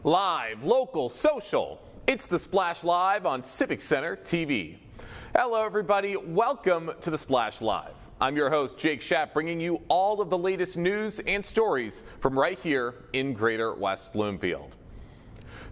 Live, local, social. It's the Splash Live on Civic Center TV. Hello, everybody. Welcome to the Splash Live. I'm your host, Jake Schaap, bringing you all of the latest news and stories from right here in Greater West Bloomfield.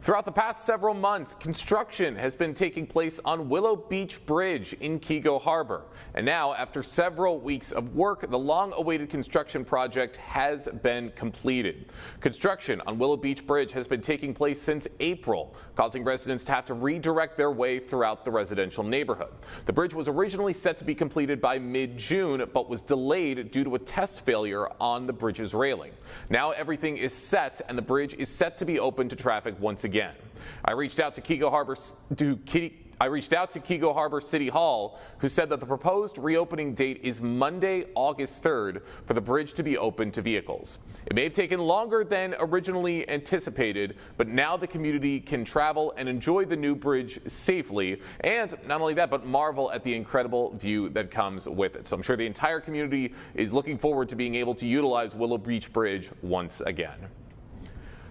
Throughout the past several months, construction has been taking place on Willow Beach Bridge in Keego Harbor. And now, after several weeks of work, the long-awaited construction project has been completed. Construction on Willow Beach Bridge has been taking place since April, causing residents to have to redirect their way throughout the residential neighborhood. The bridge was originally set to be completed by mid-June, but was delayed due to a test failure on the bridge's railing. Now everything is set, and the bridge is set to be open to traffic once again. I reached out to Keego Harbor City Hall, who said that the proposed reopening date is Monday, August 3rd, for the bridge to be open to vehicles. It may have taken longer than originally anticipated, but now the community can travel and enjoy the new bridge safely, and not only that, but marvel at the incredible view that comes with it. So I'm sure the entire community is looking forward to being able to utilize Willow Beach Bridge once again.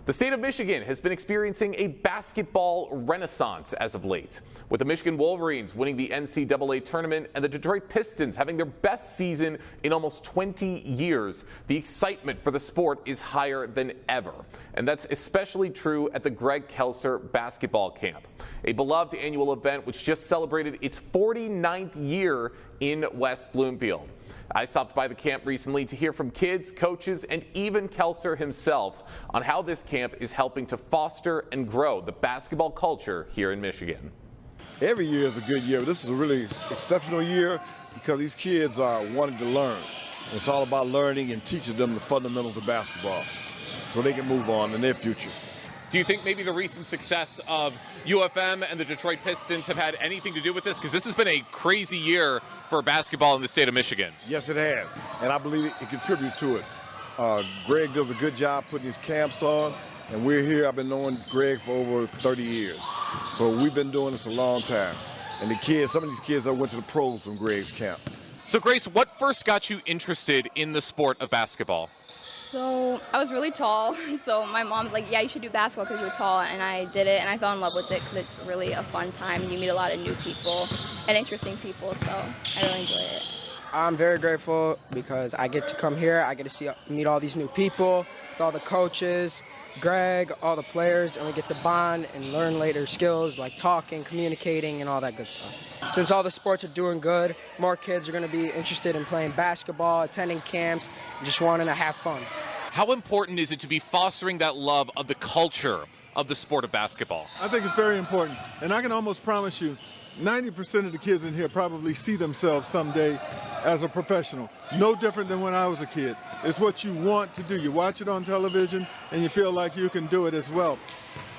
The state of Michigan has been experiencing a basketball renaissance as of late, with the Michigan Wolverines winning the NCAA tournament and the Detroit Pistons having their best season in almost 20 years. The excitement for the sport is higher than ever, and that's especially true at the Greg Kelser basketball camp, a beloved annual event which just celebrated its 49th year in West Bloomfield. I stopped by the camp recently to hear from kids, coaches, and even Kelser himself on how this camp is helping to foster and grow the basketball culture here in Michigan. Every year is a good year. This is a really exceptional year because these kids are wanting to learn. It's all about learning and teaching them the fundamentals of basketball so they can move on in their future. Do you think maybe the recent success of UFM and the Detroit Pistons have had anything to do with this? Because this has been a crazy year for basketball in the state of Michigan. Yes, it has, and I believe it contributes to it. Greg does a good job putting his camps on, and we're here. I've been knowing Greg for over 30 years, so we've been doing this a long time. And the kids, some of these kids went to the pros from Greg's camp. So, Grace, what first got you interested in the sport of basketball? So I was really tall, so my mom's like, yeah, you should do basketball because you're tall, and I did it, and I fell in love with it because it's really a fun time, and you meet a lot of new people and interesting people, so I really enjoy it. I'm very grateful because I get to come here, I get to meet all these new people, with all the coaches, Greg, all the players, and we get to bond and learn later skills like talking, communicating, and all that good stuff. Since all the sports are doing good, more kids are going to be interested in playing basketball, attending camps, and just wanting to have fun. How important is it to be fostering that love of the culture of the sport of basketball? I think it's very important, and I can almost promise you 90% of the kids in here probably see themselves someday as a professional. No different than when I was a kid. It's what you want to do. You watch it on television and you feel like you can do it as well.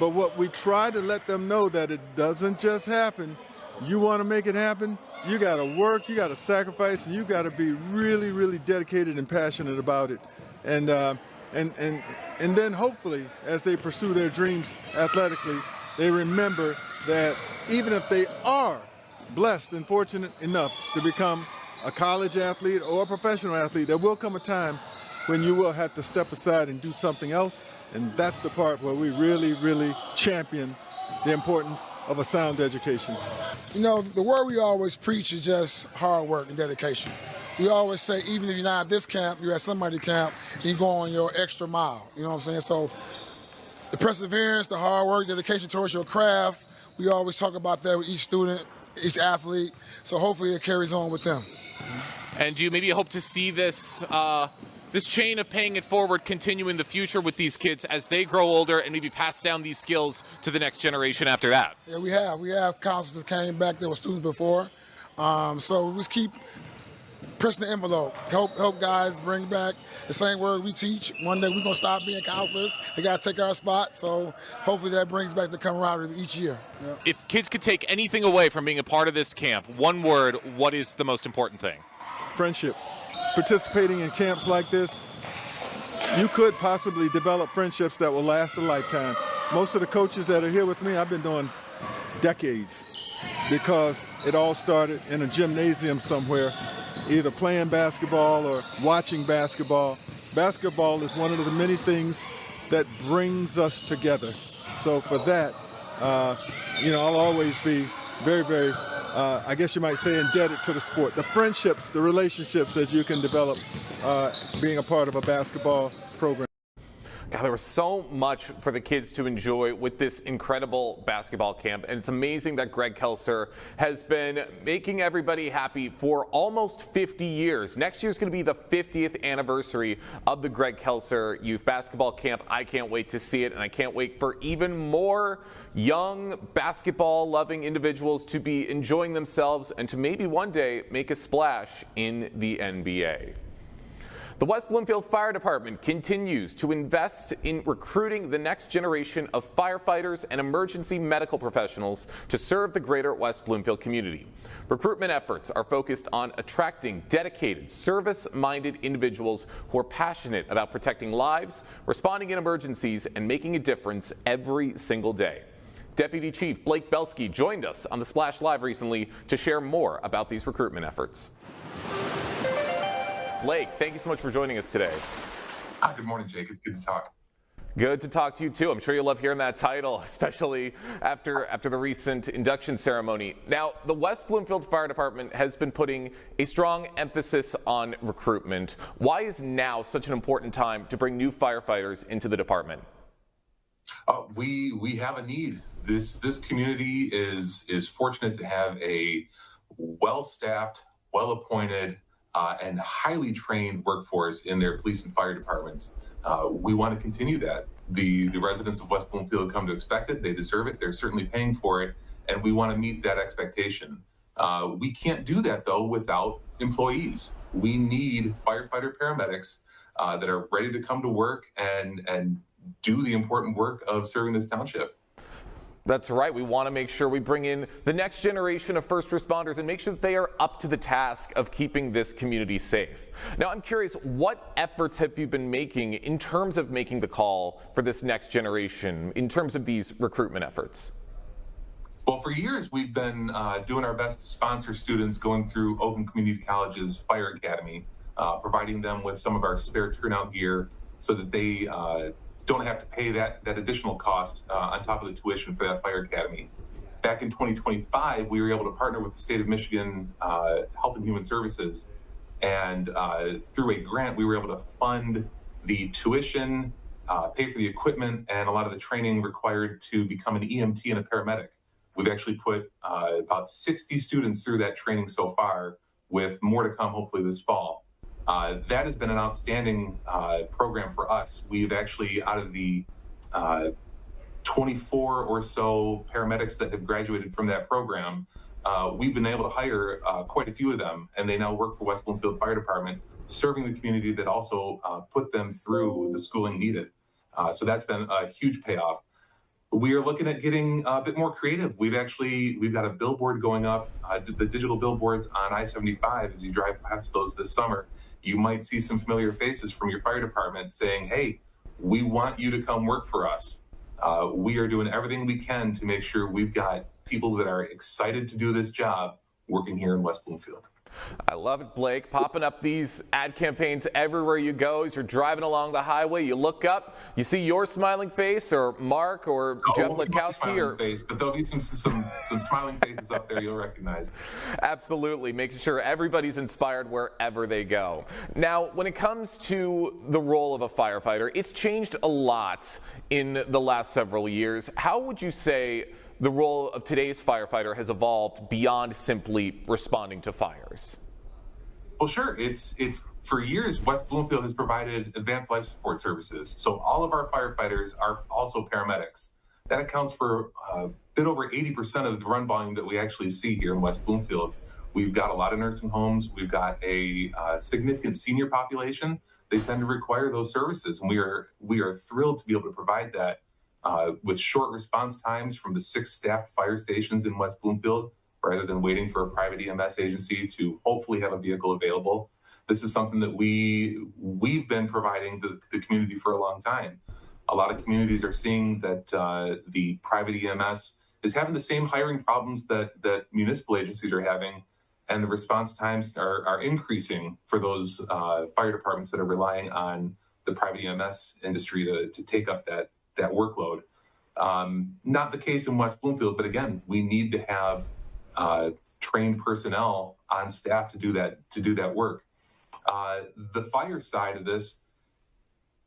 But what we try to let them know that it doesn't just happen. You want to make it happen, you got to work, you got to sacrifice, and you got to be really, really dedicated and passionate about it. And then hopefully, as they pursue their dreams athletically, they remember that even if they are blessed and fortunate enough to become a college athlete or a professional athlete, there will come a time when you will have to step aside and do something else. And that's the part where we really, really champion the importance of a sound education. You know, the word we always preach is just hard work and dedication. We always say, even if you're not at this camp, you're at somebody's camp, and you go on your extra mile. You know what I'm saying? So the perseverance, the hard work, dedication towards your craft, we always talk about that with each student, each athlete. So hopefully it carries on with them. And do you maybe hope to see this this chain of paying it forward continue in the future with these kids as they grow older and maybe pass down these skills to the next generation after that? Yeah, we have. We have counselors that came back that were students before. So we just keep pressing the envelope. Help guys bring back the same word we teach. One day we're going to stop being counselors. They got to take our spot. So hopefully that brings back the camaraderie each year. Yeah. If kids could take anything away from being a part of this camp, one word, what is the most important thing? Friendship. Participating in camps like this, you could possibly develop friendships that will last a lifetime. Most of the coaches that are here with me, I've been doing decades because it all started in a gymnasium somewhere, either playing basketball or watching basketball. Basketball is one of the many things that brings us together. So for that, I'll always be very, very, I guess you might say, indebted to the sport. The friendships, the relationships that you can develop being a part of a basketball program. God, there was so much for the kids to enjoy with this incredible basketball camp, and it's amazing that Greg Kelser has been making everybody happy for almost 50 years. Next year's going to be the 50th anniversary of the Greg Kelser Youth Basketball Camp. I can't wait to see it, and I can't wait for even more young basketball-loving individuals to be enjoying themselves and to maybe one day make a splash in the NBA. The West Bloomfield Fire Department continues to invest in recruiting the next generation of firefighters and emergency medical professionals to serve the greater West Bloomfield community. Recruitment efforts are focused on attracting dedicated, service-minded individuals who are passionate about protecting lives, responding in emergencies, and making a difference every single day. Deputy Chief Blake Belsky joined us on the Splash Live recently to share more about these recruitment efforts. Blake, thank you so much for joining us today. Hi, good morning, Jake. It's good to talk. Good to talk to you, too. I'm sure you'll love hearing that title, especially after the recent induction ceremony. Now, the West Bloomfield Fire Department has been putting a strong emphasis on recruitment. Why is now such an important time to bring new firefighters into the department? We have a need. This community is fortunate to have a well-staffed, well-appointed, and highly trained workforce in their police and fire departments. We want to continue that. The residents of West Bloomfield come to expect it. They deserve it. They're certainly paying for it, and we want to meet that expectation. We can't do that, though, without employees. We need firefighter paramedics that are ready to come to work and do the important work of serving this township. That's right. We want to make sure we bring in the next generation of first responders and make sure that they are up to the task of keeping this community safe. Now, I'm curious, what efforts have you been making in terms of making the call for this next generation, in terms of these recruitment efforts? Well, for years, we've been doing our best to sponsor students going through Oakland Community College's Fire Academy, providing them with some of our spare turnout gear so that they don't have to pay that additional cost on top of the tuition for that fire academy. Back in 2025, we were able to partner with the state of Michigan Health and Human Services, and through a grant, we were able to fund the tuition, pay for the equipment, and a lot of the training required to become an EMT and a paramedic. We've actually put about 60 students through that training so far, with more to come hopefully this fall. That has been an outstanding program for us. We've actually, out of the 24 or so paramedics that have graduated from that program, we've been able to hire quite a few of them, and they now work for West Bloomfield Fire Department, serving the community that also put them through the schooling needed. So that's been a huge payoff. We are looking at getting a bit more creative. We've got a billboard going up, the digital billboards on I-75 as you drive past those this summer. You might see some familiar faces from your fire department saying, hey, we want you to come work for us. We are doing everything we can to make sure we've got people that are excited to do this job working here in West Bloomfield. I love it, Blake. Popping up these ad campaigns everywhere you go. As you're driving along the highway, you look up, you see your smiling face, or Mark, or Jeff Letkowski, or face, but there'll be some smiling faces up there you'll recognize. Absolutely, making sure everybody's inspired wherever they go. Now, when it comes to the role of a firefighter, it's changed a lot in the last several years. How would you say the role of today's firefighter has evolved beyond simply responding to fires? Well, sure. It's for years, West Bloomfield has provided advanced life support services. So all of our firefighters are also paramedics. That accounts for a bit over 80% of the run volume that we actually see here in West Bloomfield. We've got a lot of nursing homes. We've got a significant senior population. They tend to require those services, and we are thrilled to be able to provide that. With short response times from the 6 staffed fire stations in West Bloomfield, rather than waiting for a private EMS agency to hopefully have a vehicle available. This is something that we've been providing to the community for a long time. A lot of communities are seeing that the private EMS is having the same hiring problems that municipal agencies are having, and the response times are increasing for those fire departments that are relying on the private EMS industry to take up that workload. Not the case in West Bloomfield, but again, we need to have trained personnel on staff to do that work. The fire side of this,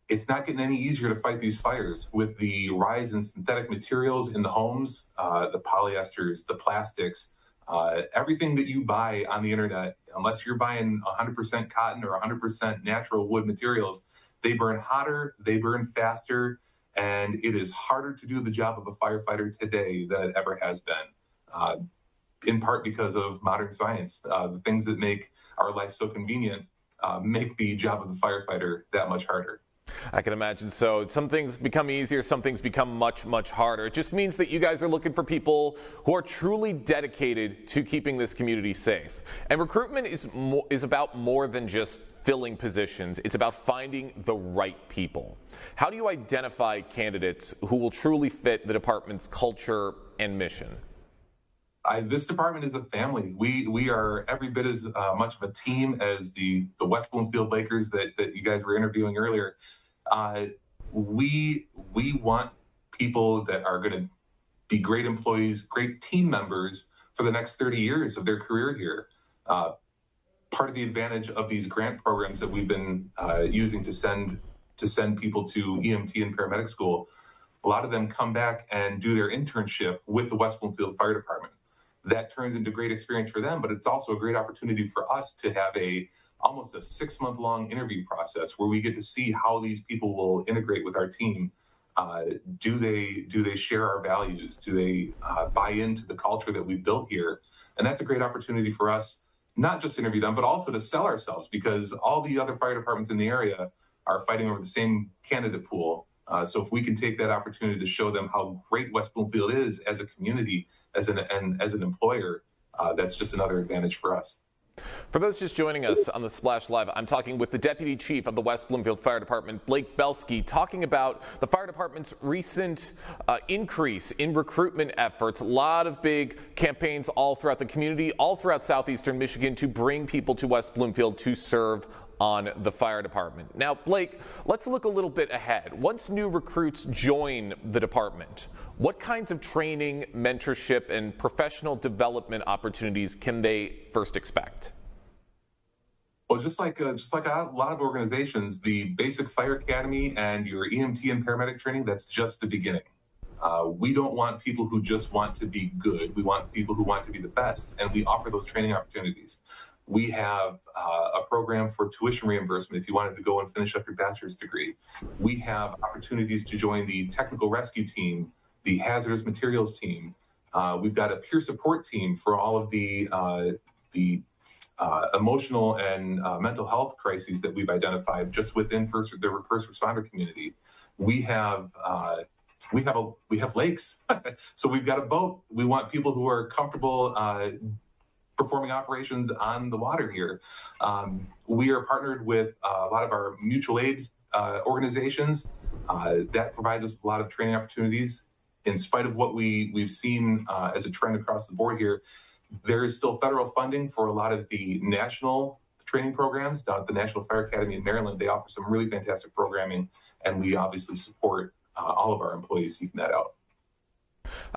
it's not getting any easier to fight these fires with the rise in synthetic materials in the homes, the polyesters, the plastics, everything that you buy on the internet, unless you're buying 100% cotton or 100% natural wood materials, they burn hotter, they burn faster, and it is harder to do the job of a firefighter today than it ever has been, in part because of modern science. The things that make our life so convenient make the job of the firefighter that much harder. I can imagine. So some things become easier, some things become much, much harder. It just means that you guys are looking for people who are truly dedicated to keeping this community safe. And recruitment is about more than just filling positions. It's about finding the right people. How do you identify candidates who will truly fit the department's culture and mission? This department is a family. We are every bit as much of a team as the West Bloomfield Lakers that you guys were interviewing earlier. We want people that are going to be great employees, great team members for the next 30 years of their career here. Part of the advantage of these grant programs that we've been using to send people to EMT and paramedic school, a lot of them come back and do their internship with the West Bloomfield Fire Department. That turns into great experience for them, but it's also a great opportunity for us to have almost a 6-month-long interview process where we get to see how these people will integrate with our team. Do they share our values? Do they buy into the culture that we've built here? And that's a great opportunity for us, not just to interview them, but also to sell ourselves, because all the other fire departments in the area are fighting over the same candidate pool. So if we can take that opportunity to show them how great West Bloomfield is as a community, as an employer, that's just another advantage for us. For those just joining us on the Splash Live, I'm talking with the Deputy Chief of the West Bloomfield Fire Department, Blake Belsky, talking about the fire department's recent increase in recruitment efforts. A lot of big campaigns all throughout the community, all throughout southeastern Michigan, to bring people to West Bloomfield to serve on the fire department. Now, Blake, let's look a little bit ahead. Once new recruits join the department, what kinds of training, mentorship, and professional development opportunities can they first expect? Well, just like a lot of organizations, the basic fire academy and your EMT and paramedic training, that's just the beginning. We don't want people who just want to be good. We want people who want to be the best, and we offer those training opportunities. We have a program for tuition reimbursement if you wanted to go and finish up your bachelor's degree. We have opportunities to join the technical rescue team, the hazardous materials team. We've got a peer support team for all of the emotional and mental health crises that we've identified just within the first responder community. We have lakes, so we've got a boat. We want people who are comfortable performing operations on the water here. We are partnered with a lot of our mutual aid organizations. That provides us a lot of training opportunities. In spite of what we've seen as a trend across the board here, there is still federal funding for a lot of the national training programs down at the National Fire Academy in Maryland. They offer some really fantastic programming, and we obviously support all of our employees seeking that out.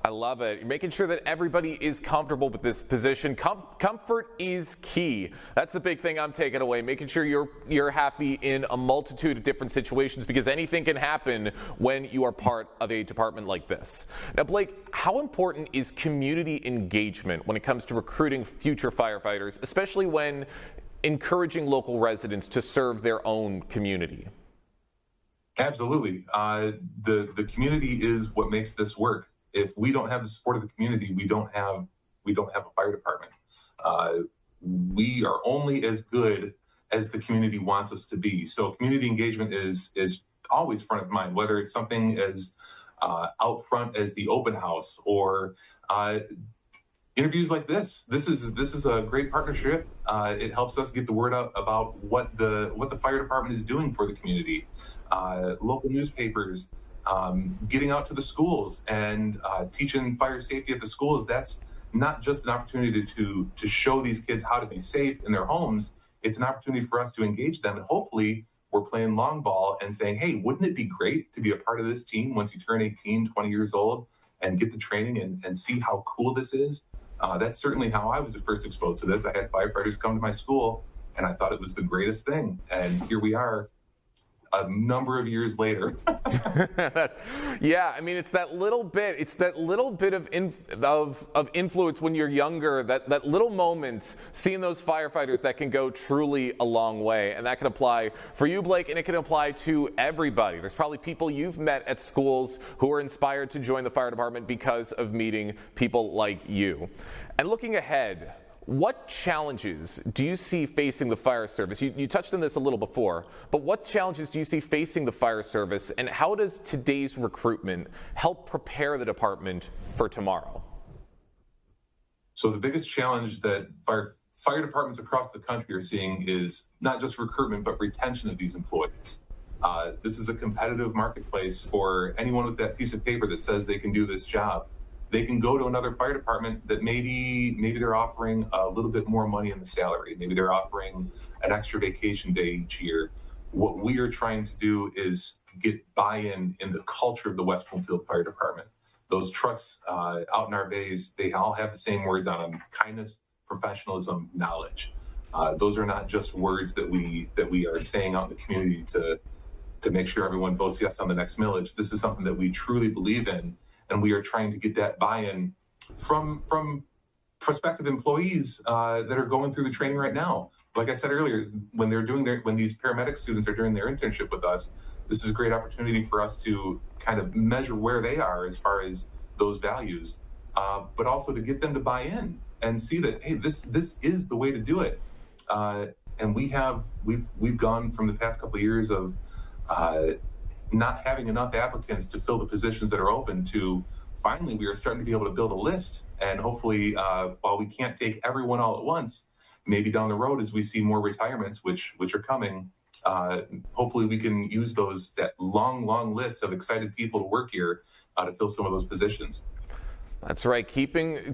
I love it. You're making sure that everybody is comfortable with this position. Comfort is key. That's the big thing I'm taking away, making sure you're happy in a multitude of different situations, because anything can happen when you are part of a department like this. Now, Blake, how important is community engagement when it comes to recruiting future firefighters, especially when encouraging local residents to serve their own community? Absolutely. The community is what makes this work. If we don't have the support of the community, we don't have a fire department. We are only as good as the community wants us to be. So community engagement is always front of mind, whether it's something as out front as the open house or interviews like this. This is a great partnership. It helps us get the word out about what the fire department is doing for the community. Local newspapers. Getting out to the schools and teaching fire safety at the schools, that's not just an opportunity to show these kids how to be safe in their homes. It's an opportunity for us to engage them and hopefully we're playing long ball and saying, hey, wouldn't it be great to be a part of this team once you turn 18, 20 years old and get the training and see how cool this is? That's certainly how I was first exposed to this. I had firefighters come to my school, and I thought it was the greatest thing. And here we are, a number of years later. Yeah, I mean, it's that little bit of influence when you're younger, that little moment, seeing those firefighters that can go truly a long way. And that can apply for you, Blake, and it can apply to everybody. There's probably people you've met at schools who are inspired to join the fire department because of meeting people like you. And looking ahead, what challenges do you see facing the fire service? You touched on this a little before, but what challenges do you see facing the fire service, and how does today's recruitment help prepare the department for tomorrow? So the biggest challenge that fire departments across the country are seeing is not just recruitment, but retention of these employees. This is a competitive marketplace for anyone with that piece of paper that says they can do this job. They can go to another fire department that maybe they're offering a little bit more money in the salary. Maybe they're offering an extra vacation day each year. What we are trying to do is get buy-in in the culture of the West Bloomfield Fire Department. Those trucks out in our bays, they all have the same words on them: kindness, professionalism, knowledge. Those are not just words that we are saying out in the community to make sure everyone votes yes on the next millage. This is something that we truly believe in. And we are trying to get that buy-in from prospective employees that are going through the training right now. Like I said earlier, when these paramedic students are doing their internship with us, this is a great opportunity for us to kind of measure where they are as far as those values, but also to get them to buy in and see that, hey, this is the way to do it. And we've gone from the past couple of years of not having enough applicants to fill the positions that are open to finally we are starting to be able to build a list. And hopefully, while we can't take everyone all at once, maybe down the road as we see more retirements, which are coming, hopefully we can use that long list of excited people to work here to fill some of those positions. That's right.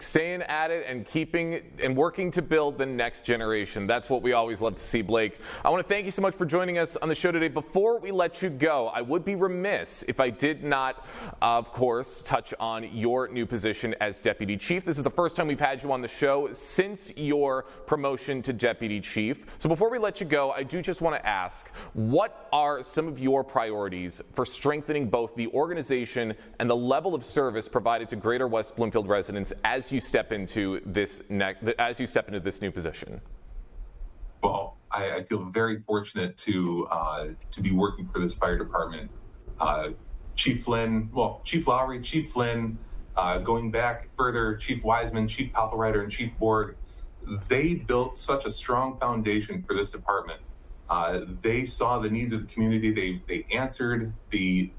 Staying at it and working to build the next generation. That's what we always love to see, Blake. I want to thank you so much for joining us on the show today. Before we let you go, I would be remiss if I did not, of course, touch on your new position as Deputy Chief. This is the first time we've had you on the show since your promotion to Deputy Chief. So before we let you go, I do just want to ask, what are some of your priorities for strengthening both the organization and the level of service provided to Greater West Bloomfield residents as you step into this new position? Well, I feel very fortunate to be working for this fire department. Chief Lowry, Chief Flynn, going back further, Chief Wiseman, Chief Palpelreiter, and Chief Borg, they built such a strong foundation for this department. They saw the needs of the community. They answered the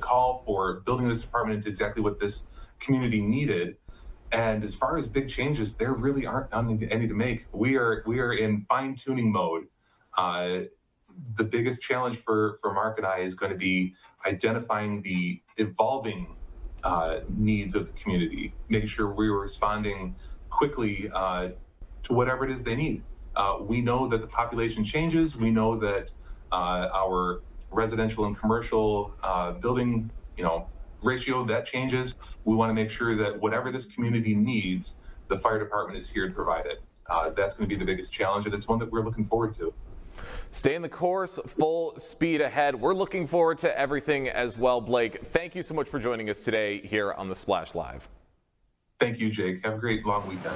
call for building this department into exactly what this community needed. And as far as big changes, there really aren't any to make. We are in fine-tuning mode. The biggest challenge for Mark and I is going to be identifying the evolving needs of the community, making sure we are responding quickly to whatever it is they need. We know that the population changes. We know that our residential and commercial building, ratio that changes. We want to make sure that whatever this community needs, the fire department is here to provide it. That's going to be the biggest challenge, and it's one that we're looking forward to. Staying the course, full speed ahead. We're looking forward to everything as well, Blake. Thank you so much for joining us today here on the Splash Live. Thank you, Jake. Have a great long weekend.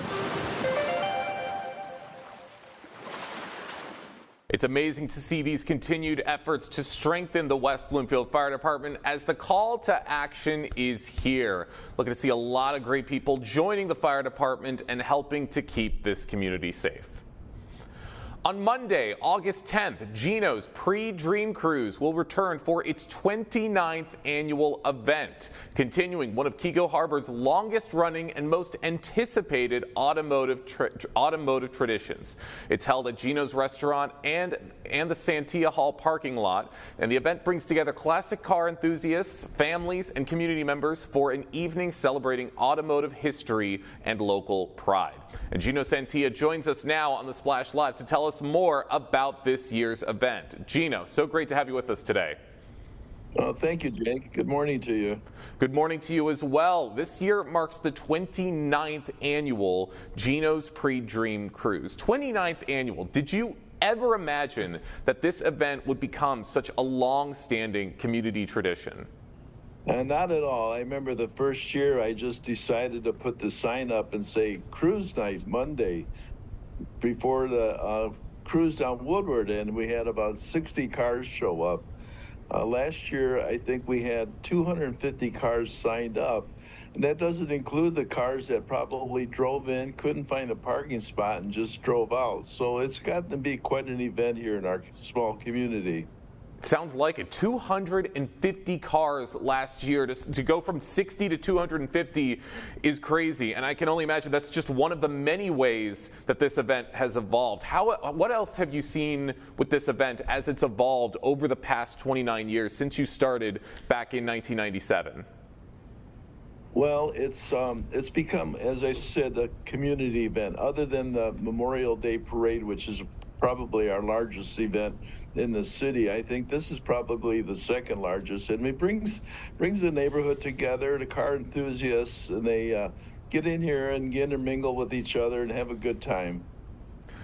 It's amazing to see these continued efforts to strengthen the West Bloomfield Fire Department as the call to action is here. Looking to see a lot of great people joining the fire department and helping to keep this community safe. On Monday, August 10th, Geno's Pre-Dream Cruise will return for its 29th annual event, continuing one of Keego Harbor's longest-running and most anticipated automotive traditions. It's held at Geno's Restaurant and the Santia Hall parking lot, and the event brings together classic car enthusiasts, families, and community members for an evening celebrating automotive history and local pride. And Geno Santia joins us now on the Splash Live to tell us us more about this year's event. Gino, so great to have you with us today. Thank you, Jake. Good morning to you. Good morning to you as well. This year marks the 29th annual Gino's Pre-Dream Cruise. 29th annual. Did you ever imagine that this event would become such a long-standing community tradition? Not at all. I remember the first year I just decided to put the sign up and say cruise night Monday before the cruise down Woodward, and we had about 60 cars show up. Last year, I think we had 250 cars signed up, and that doesn't include the cars that probably drove in, couldn't find a parking spot, and just drove out. So it's gotten to be quite an event here in our small community. Sounds like it. 250 cars last year. To go from 60 to 250 is crazy, and I can only imagine that's just one of the many ways that this event has evolved. What else have you seen with this event as it's evolved over the past 29 years since you started back in 1997? Well, it's become, as I said, a community event. Other than the Memorial Day Parade, which is probably our largest event in the city, I think this is probably the second largest, and it brings the neighborhood together, the car enthusiasts, and they get in here and get to mingle with each other and have a good time.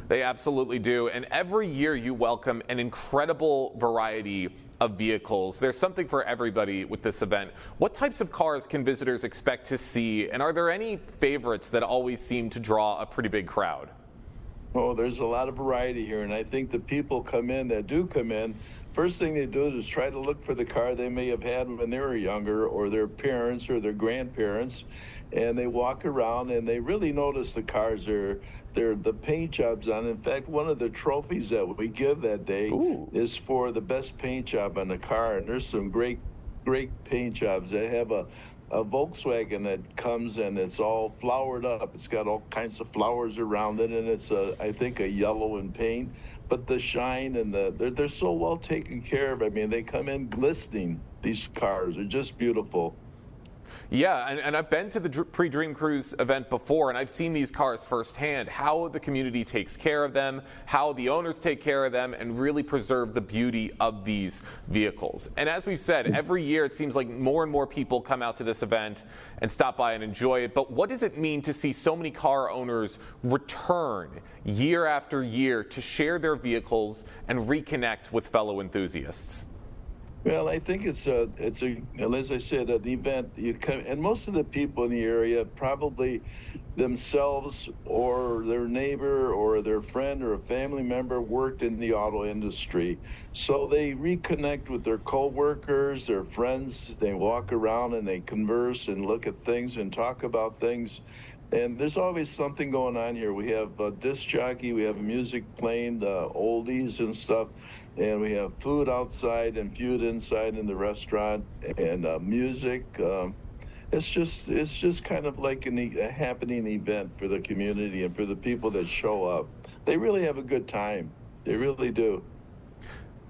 They absolutely do, and every year you welcome an incredible variety of vehicles. There's something for everybody with this event. What types of cars can visitors expect to see, and are there any favorites that always seem to draw a pretty big crowd? Oh, there's a lot of variety here, and I think the people that do come in, first thing they do is try to look for the car they may have had when they were younger, or their parents or their grandparents, and they walk around and they really notice the cars, the paint jobs on. In fact, one of the trophies that we give that day is for the best paint job on the car, and there's some great paint jobs. They have a Volkswagen that comes and it's all flowered up. It's got all kinds of flowers around it, and it's I think a yellow in paint. But the shine and they're so well taken care of. I mean, they come in glistening. These cars are just beautiful. Yeah, and I've been to the Pre-Dream Cruise event before, and I've seen these cars firsthand, how the community takes care of them, how the owners take care of them, and really preserve the beauty of these vehicles. And as we've said, every year it seems like more and more people come out to this event and stop by and enjoy it. But what does it mean to see so many car owners return year after year to share their vehicles and reconnect with fellow enthusiasts? Well, I think it's as I said, an event. And most of the people in the area probably themselves or their neighbor or their friend or a family member worked in the auto industry. So they reconnect with their co-workers, their friends. They walk around and they converse and look at things and talk about things. And there's always something going on here. We have a disc jockey, we have music playing, the oldies and stuff. And we have food outside and food inside in the restaurant, and music. It's just kind of like a happening event for the community and for the people that show up. They really have a good time. They really do.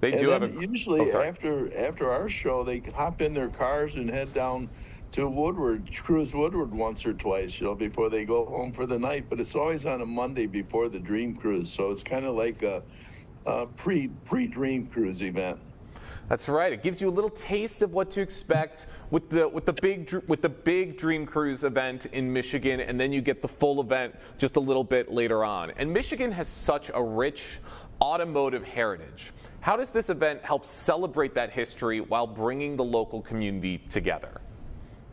They do have usually after our show, they hop in their cars and head down to Woodward, cruise Woodward once or twice, before they go home for the night. But it's always on a Monday before the Dream Cruise, so it's kind of like a pre-Dream Cruise event. That's right. It gives you a little taste of what to expect with the big Dream Cruise event in Michigan, and then you get the full event just a little bit later on. And Michigan has such a rich automotive heritage. How does this event help celebrate that history while bringing the local community together?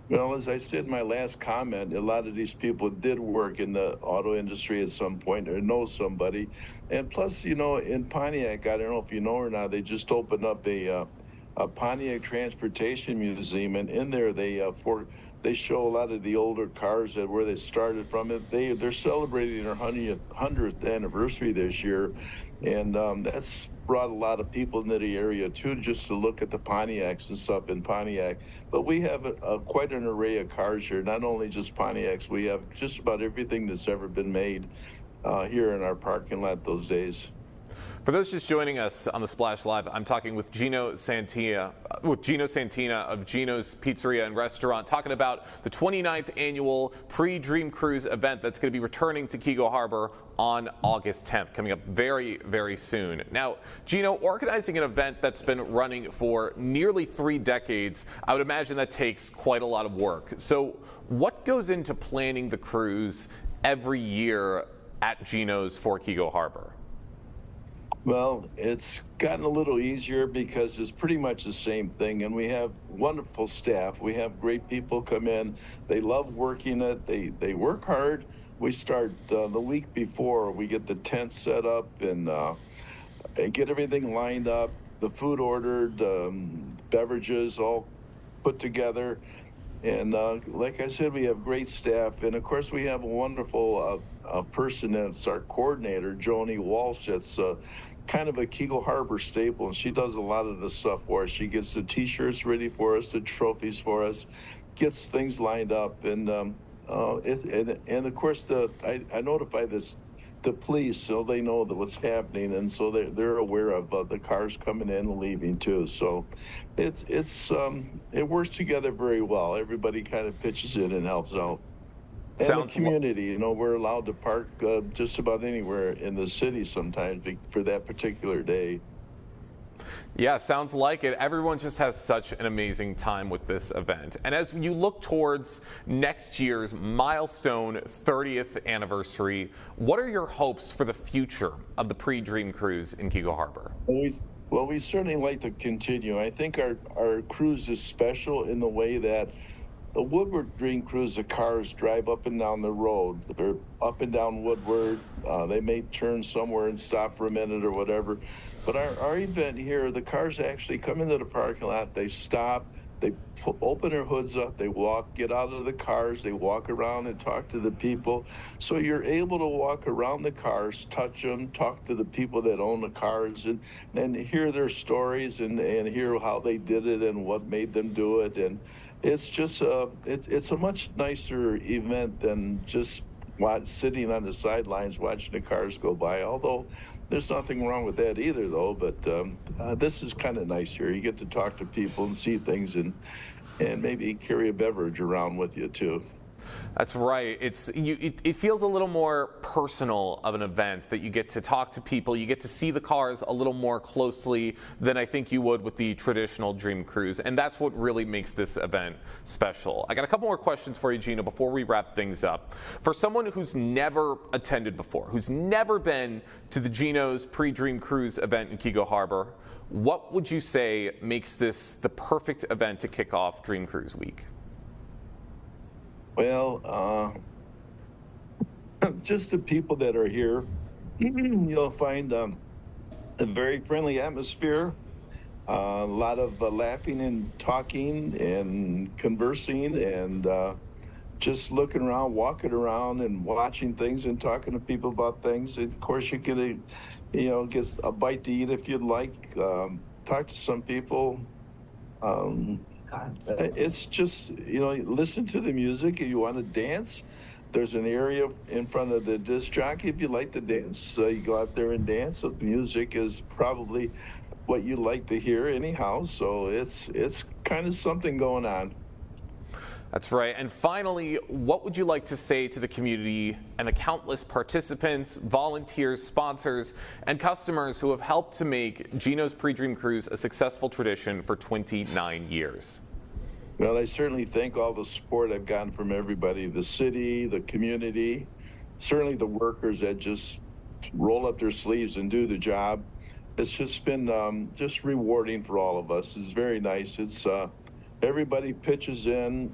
Well, as I said in my last comment, a lot of these people did work in the auto industry at some point or know somebody. And plus, in Pontiac, I don't know if you know or not, they just opened up a Pontiac Transportation Museum, and in there they show a lot of the older cars where they started from. They're celebrating their 100th anniversary this year, and that's brought a lot of people into the area too, just to look at the Pontiacs and stuff in Pontiac. But we have quite an array of cars here, not only just Pontiacs. We have just about everything that's ever been made here in our parking lot those days. For those just joining us on the Splash Live, I'm talking with Gino Santina of Gino's Pizzeria and Restaurant, talking about the 29th annual Pre-Dream Cruise event that's going to be returning to Keego Harbor on August 10th, coming up very, very soon. Now, Gino, organizing an event that's been running for nearly 3 decades, I would imagine that takes quite a lot of work. So what goes into planning the cruise every year at Gino's for Keego Harbor? Well, it's gotten a little easier because it's pretty much the same thing, and we have wonderful staff. We have great people come in. They love working it. They work hard. We start the week before. We get the tent set up and get everything lined up, the food ordered, beverages all put together. And like I said, we have great staff. And, of course, we have a wonderful person that's our coordinator, Joni Walsh. That's kind of a Keego Harbor staple, and she does a lot of the stuff for us. She gets the T-shirts ready for us, the trophies for us, gets things lined up. And, of course, I notify the police so they know that what's happening, and so they're aware of the cars coming in and leaving too. So it works together very well. Everybody kind of pitches in and helps out. And the community, we're allowed to park just about anywhere in the city sometimes for that particular day. Yeah, sounds like it. Everyone just has such an amazing time with this event. And as you look towards next year's milestone 30th anniversary, what are your hopes for the future of the Pre-Dream Cruise in Keego Harbor? Well, we certainly like to continue. I think our cruise is special in the way that the Woodward Dream Cruise, the cars drive up and down the road. They're up and down Woodward. They may turn somewhere and stop for a minute or whatever. But our event here, the cars actually come into the parking lot. They stop. They open their hoods up. They get out of the cars. They walk around and talk to the people. So you're able to walk around the cars, touch them, talk to the people that own the cars, and hear their stories and hear how they did it and what made them do it. And it's just it's a much nicer event than just sitting on the sidelines watching the cars go by, although there's nothing wrong with that either, though. But this is kind of nice here. You get to talk to people and see things and maybe carry a beverage around with you, too. That's right. It feels a little more personal of an event, that you get to talk to people, you get to see the cars a little more closely than I think you would with the traditional Dream Cruise, and that's what really makes this event special. I got a couple more questions for you, Gino, before we wrap things up. For someone who's never attended before, who's never been to the Gino's Pre-Dream Cruise event in Keego Harbor, what would you say makes this the perfect event to kick off Dream Cruise Week? Well, just the people that are here, you'll find a very friendly atmosphere, a lot of laughing and talking and conversing and just looking around, walking around and watching things and talking to people about things. And of course, you get a bite to eat if you'd like, talk to some people. It's just, listen to the music. If you want to dance, there's an area in front of the disc jockey. If you like to dance, you go out there and dance. The music is probably what you like to hear anyhow. So it's kind of something going on. That's right. And finally, what would you like to say to the community and the countless participants, volunteers, sponsors, and customers who have helped to make Gino's Pre-Dream Cruise a successful tradition for 29 years? Well, I certainly thank all the support I've gotten from everybody, the city, the community, certainly the workers that just roll up their sleeves and do the job. It's just been just rewarding for all of us. It's very nice. It's everybody pitches in.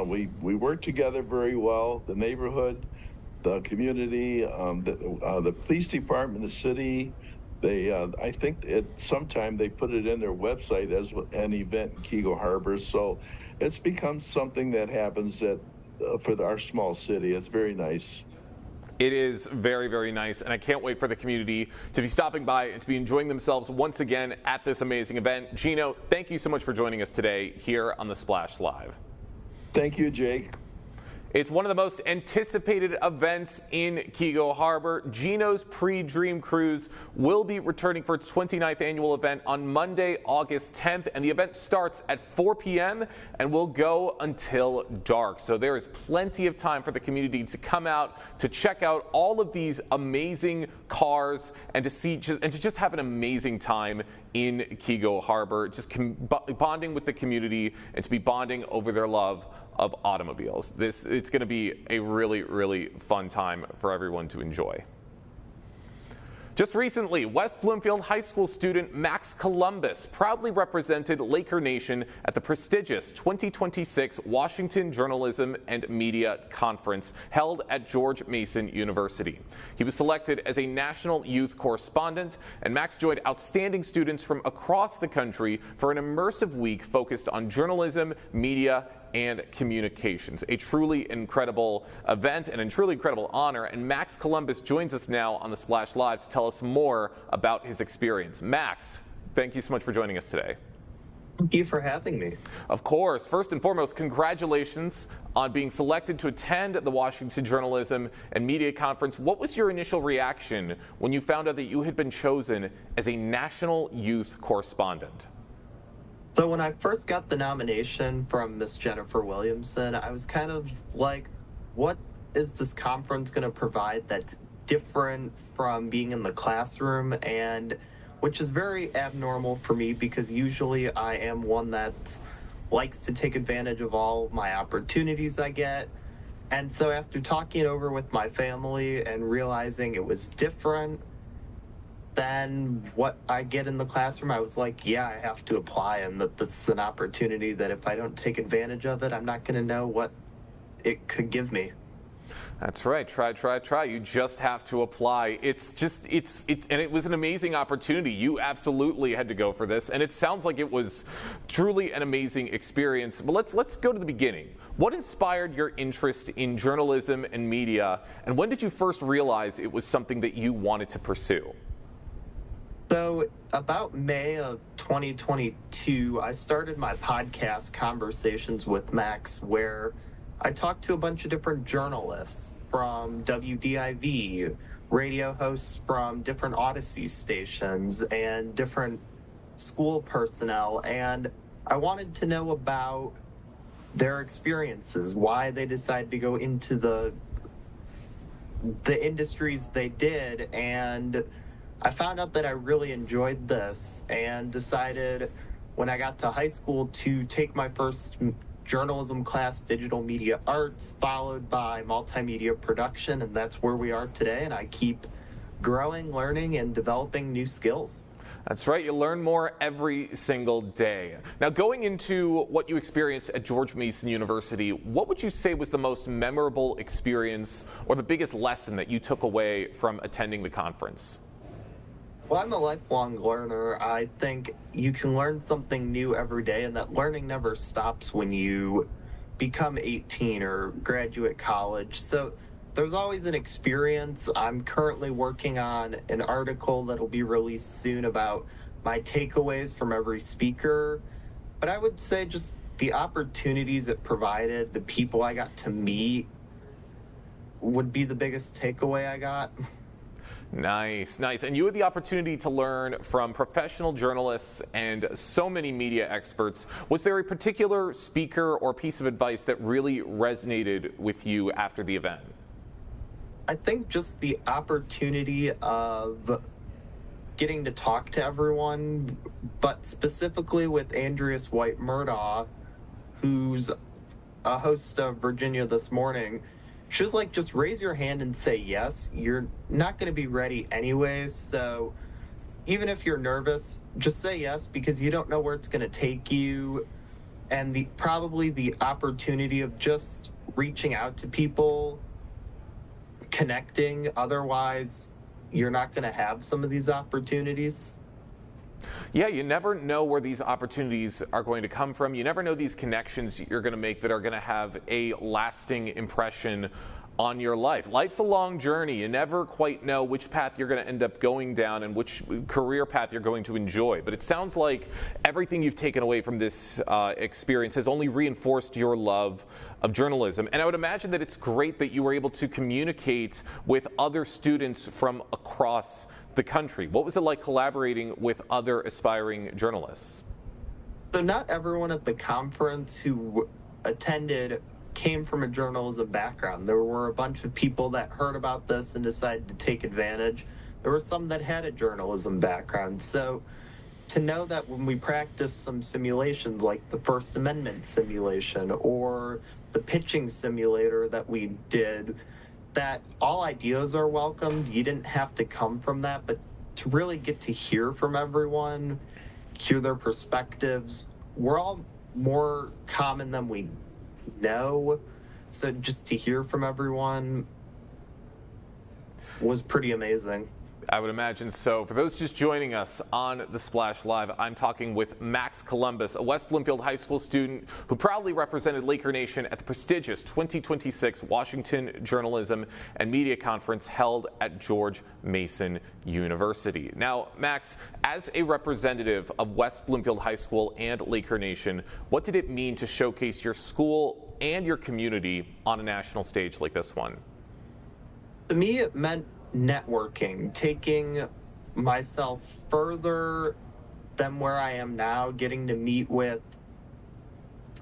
We work together very well. The neighborhood, the community, the police department, the city. I think sometime they put it in their website as an event in Keego Harbor. So it's become something that happens for our small city. It's very nice. It is very, very nice, and I can't wait for the community to be stopping by and to be enjoying themselves once again at this amazing event. Gino, thank you so much for joining us today here on The Splash Live. Thank you, Jake. It's one of the most anticipated events in Keego Harbor. Geno's Pre-Dream Cruise will be returning for its 29th annual event on Monday, August 10th, and the event starts at 4 p.m. and will go until dark. So there is plenty of time for the community to come out to check out all of these amazing cars and to just have an amazing time in Keego Harbor, just bonding with the community and to be bonding over their love of automobiles. It's going to be a really, really fun time for everyone to enjoy. Just recently, West Bloomfield High School student Max Columbus proudly represented Laker Nation at the prestigious 2026 Washington Journalism and Media Conference held at George Mason University. He was selected as a national youth correspondent, and Max joined outstanding students from across the country for an immersive week focused on journalism, media, and communications. A truly incredible event and a truly incredible honor. And Max Columbus joins us now on the Splash Live to tell us more about his experience. Max, thank you so much for joining us today. Thank you for having me. Of course. First and foremost, congratulations on being selected to attend the Washington Journalism and Media Conference. What was your initial reaction when you found out that you had been chosen as a national youth correspondent? So when I first got the nomination from Miss Jennifer Williamson, I was kind of like, what is this conference going to provide that's different from being in the classroom, and which is very abnormal for me because usually I am one that likes to take advantage of all my opportunities I get. And so after talking it over with my family and realizing it was different than what I get in the classroom, I was like, yeah, I have to apply, and that this is an opportunity that if I don't take advantage of it, I'm not going to know what it could give me. That's right. Try. You just have to apply. And it was an amazing opportunity. You absolutely had to go for this, and it sounds like it was truly an amazing experience. But let's go to the beginning. What inspired your interest in journalism and media, and when did you first realize it was something that you wanted to pursue? So about May of 2022, I started my podcast, Conversations with Max, where I talked to a bunch of different journalists from WDIV, radio hosts from different Odyssey stations, and different school personnel. And I wanted to know about their experiences, why they decided to go into the industries they did. And I found out that I really enjoyed this and decided when I got to high school to take my first journalism class, digital media arts, followed by multimedia production, and that's where we are today, and I keep growing, learning, and developing new skills. That's right. You learn more every single day. Now, going into what you experienced at George Mason University, what would you say was the most memorable experience or the biggest lesson that you took away from attending the conference? Well, I'm a lifelong learner. I think you can learn something new every day, and that learning never stops when you become 18 or graduate college. So there's always an experience. I'm currently working on an article that'll be released soon about my takeaways from every speaker. But I would say just the opportunities it provided, the people I got to meet would be the biggest takeaway I got. Nice. And you had the opportunity to learn from professional journalists and so many media experts. Was there a particular speaker or piece of advice that really resonated with you after the event? I think just the opportunity of getting to talk to everyone, but specifically with Andreas White Murdaugh, who's a host of Virginia This Morning. She was like, just raise your hand and say yes. You're not going to be ready anyway. So even if you're nervous, just say yes, because you don't know where it's going to take you. And probably the opportunity of just reaching out to people, connecting. Otherwise, you're not going to have some of these opportunities. Yeah, you never know where these opportunities are going to come from. You never know these connections you're going to make that are going to have a lasting impression on your life. Life's a long journey. You never quite know which path you're going to end up going down and which career path you're going to enjoy. But it sounds like everything you've taken away from this experience has only reinforced your love of journalism. And I would imagine that it's great that you were able to communicate with other students from across the country. What was it like collaborating with other aspiring journalists? So not everyone at the conference who attended came from a journalism background. There were a bunch of people that heard about this and decided to take advantage. There were some that had a journalism background. So to know that when we practice some simulations like the First Amendment simulation or the pitching simulator that we did, that all ideas are welcomed. You didn't have to come from that, but to really get to hear from everyone, hear their perspectives, we're all more common than we know. So just to hear from everyone was pretty amazing. I would imagine so. For those just joining us on The Splash Live, I'm talking with Max Columbus, a West Bloomfield High School student who proudly represented Laker Nation at the prestigious 2026 Washington Journalism and Media Conference held at George Mason University. Now, Max, as a representative of West Bloomfield High School and Laker Nation, what did it mean to showcase your school and your community on a national stage like this one? To me, it meant networking, taking myself further than where I am now, getting to meet with